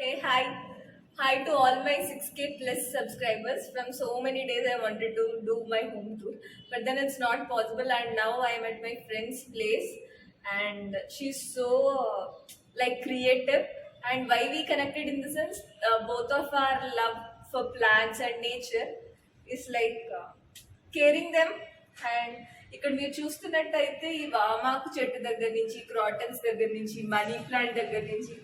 Hey, hi. Hi to all my 6K plus subscribers. From so many days I wanted to do my home tour, but then it's not possible. And now I am at my friend's place, and she's so like creative. And why we connected in the sense, both of our love for plants and nature is like caring them. And ఇక్కడ మీరు చూస్తున్నట్టయితే ఈ వామాకు చెట్టు దగ్గర నుంచి, crotons దగ్గర నుంచి, money plant దగ్గర నుంచి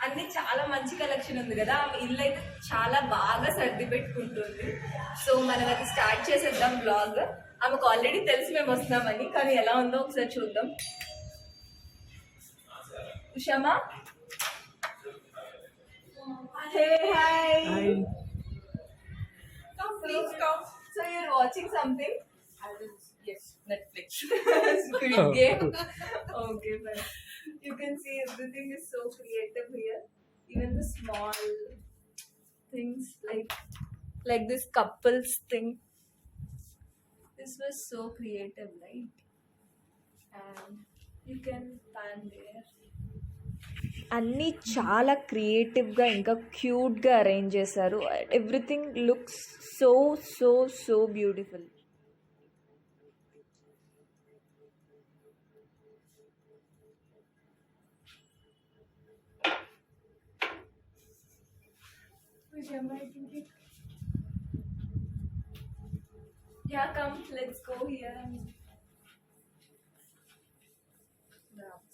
అన్ని చాలా మంచి కలెక్షన్ ఉంది కదా. ఆమె ఇల్లు అయితే చాలా బాగా సర్ది పెట్టుకుంటుంది. సో మనం అది స్టార్ట్ చేసేద్దాం బ్లాగ్. ఆమెకు ఆల్రెడీ తెలిసి మేము వస్తున్నామని, కానీ ఎలా ఉందో ఒకసారి చూద్దాం. ఉషమా, hey hi. Please come. So you're watching something? Yes, Netflix. Squid Game. Okay, fine. You can see everything is so creative here. Even the small things like this couples thing. This was so creative, right? And you can pan there. అన్నీ చాలా క్రియేటివ్గా ఇంకా క్యూట్గా arrange చేశారు. Everything looks so so so beautiful. Yeah, come, let's go here and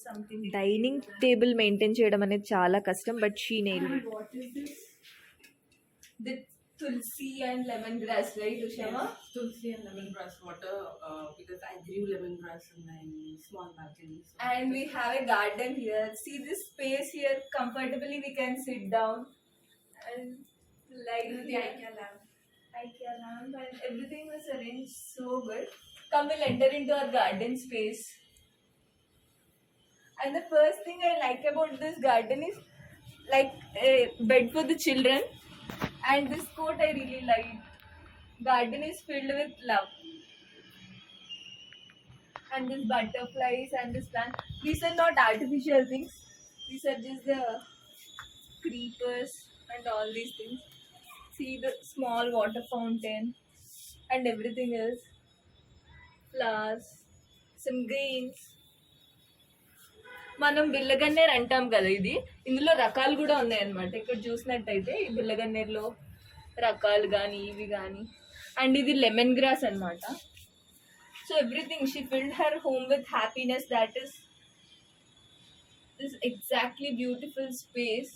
something. Dining table maintain చేయడం అనేది చాలా కష్టం, but she nailed it. What is this? The tulsi and lemongrass, right, Ushama? Yes, tulsi and lemongrass water because I grew lemongrass in my small balcony. So And we have a garden here. See this space here. Comfortably we can sit down and like the IKEA lamp. IKEA lamp, and everything was arranged so good. Come, we'll enter into our garden space. And the first thing I like about this garden is like a bed for the children. And this quote I really like. Garden is filled with love. And these butterflies and this plant. These are not artificial things. These are just the creepers and all these things. See the small water fountain and everything else. Flowers, some greens. మనం బిల్లగన్నేరు అంటాం కదా, ఇది ఇందులో రకాలు కూడా ఉన్నాయన్నమాట. ఇక్కడ చూసినట్టయితే ఈ బిల్లగన్నేరులో రకాలు కానీ ఇవి కానీ, అండ్ ఇది లెమన్ గ్రాస్ అనమాట. So everything she filled her home with happiness. That is this exactly beautiful space.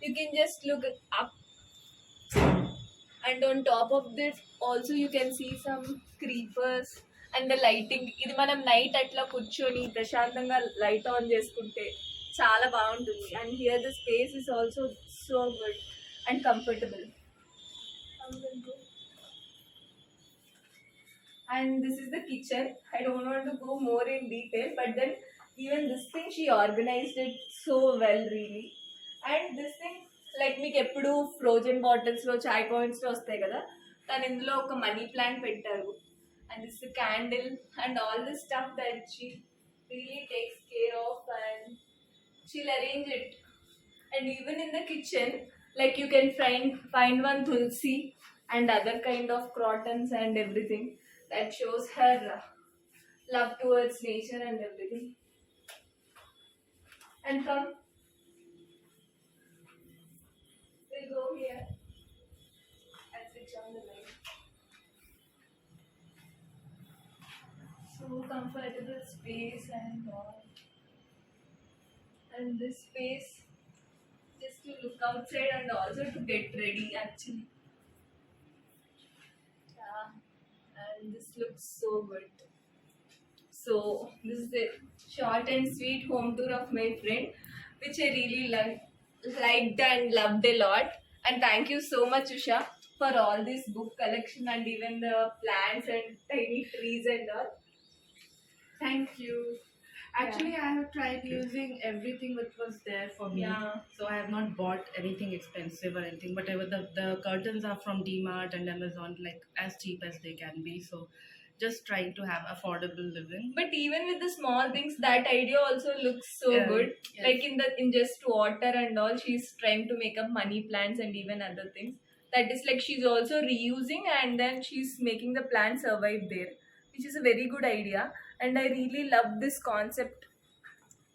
You can just look up, and on top of this also you can see some creepers and the lighting. ఇది మనం night అట్లా కూర్చొని ప్రశాంతంగా light on చేసుకుంటే చాలా బాగుంటుంది. And here the space is also so good and comfortable. And this is the kitchen. I don't want to go more in detail, but then even this thing she organized it so well, really. And this thing, like మీకు ఎప్పుడు frozen బాటిల్స్లో చాయ్ పాయింట్స్లో వస్తాయి కదా, తను ఇందులో ఒక money plant పెట్టారు. And this is a candle and all the stuff that she really takes care of, and she'll arrange it. And even in the kitchen, like you can find one tulsi and other kind of crotons and everything that shows her love towards nature and everything. And come, we'll go here and switch on the light. So comfortable space and all. And this space just to look outside and also to get ready actually. Yeah. And this looks so good. So this is a short and sweet home tour of my friend, which I really liked and loved a lot. And thank you so much, Usha, for all this book collection and even the plants and tiny trees and all. Thank you. Actually, I have tried using everything which was there for me. Yeah. So I have not bought anything expensive or anything. Whatever the curtains are from DMart and Amazon, like as cheap as they can be. So just trying to have affordable living. But even with the small things, that idea also looks so Yeah, good. yes. Like in just water and all, she's trying to make up money plants and even other things. That is like she's also reusing and then she's making the plant survive there, which is a very good idea. And I really love this concept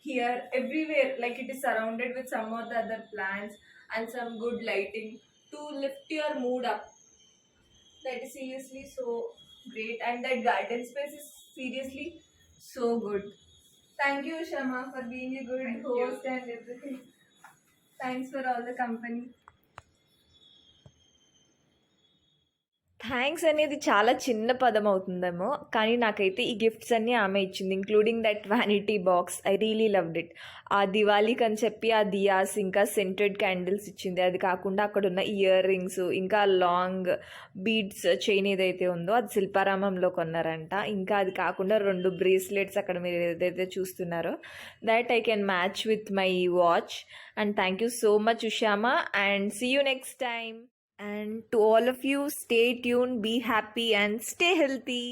here everywhere. Like it is surrounded with some of the other plants and some good lighting to lift your mood up. That is seriously so great, and that garden space is seriously so good. Thank you, Shama, for being a good Thank host and everything. Thanks for all the company. Thanks అనేది చాలా చిన్న పదం అవుతుందేమో, కానీ నాకైతే ఈ gifts అన్నీ ఆమె ఇచ్చింది, including that vanity box. I really loved it. ఆ దివాళీకి అని చెప్పి ఆ దియాస్ ఇంకా సెంటెడ్ క్యాండిల్స్ ఇచ్చింది. అది కాకుండా అక్కడ ఉన్న ఇయర్ రింగ్స్ ఇంకా లాంగ్ బీడ్స్ చైన్ ఏదైతే ఉందో అది శిల్పారామంలో కొన్నారంట. ఇంకా అది కాకుండా 2 బ్రేస్లెట్స్ అక్కడ మీరు ఏదైతే చూస్తున్నారో that I can match with my watch. And thank you so much ఉషామా, and see you next time. And to all of you, stay tuned, be happy, and stay healthy.